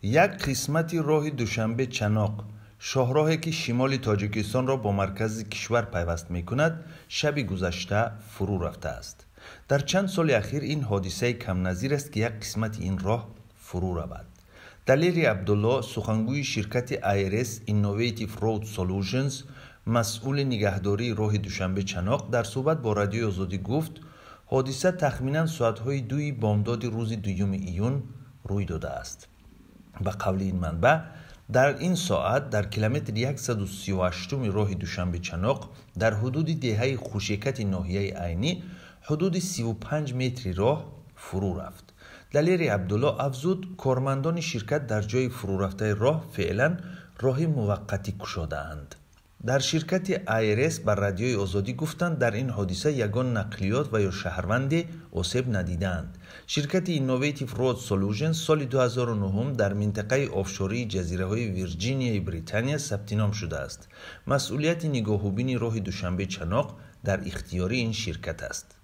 یک قسمتی راه دوشنبه چناق، شاهراهی که شمال تاجیکستان را با مرکز کشور پیوست می کند، شب گذشته فرو رفته است. در چند سال اخیر این حادثه کم نظیر است که یک قسمت این راه فرو رود. دلیری عبدالله، سخنگوی شرکت IRS Innovative Road Solutions، مسئول نگهداری راه دوشنبه چناق، در صحبت با رادیوی آزادی گفت حادثه تخمینا ساعت‌های 2 بامداد روز 2 ایون روی داده است. به قول این منبع، در این ساعت در کیلومتر 138 راه دوشنبه چناق در حدود دهه خوشیکت ناحیه عینی حدود 35 متری راه فرو رفت. دلیری عبدالله افزود کارمندان شرکت در جای فرو رفته راه فعلا راه موقتی گشوده اند. در شرکت IRS بر رادیوی آزادی گفتند در این حادثه یگان نقلیات و یا شهروندی آسیب ندیدند. شرکت Innovative Road Solutions سال 2009 در منطقه آفشوری جزیره های ویرجینیای بریتانیا ثبت نام شده است. مسئولیت نگاهوبین راه دوشنبه چناق در اختیار این شرکت است.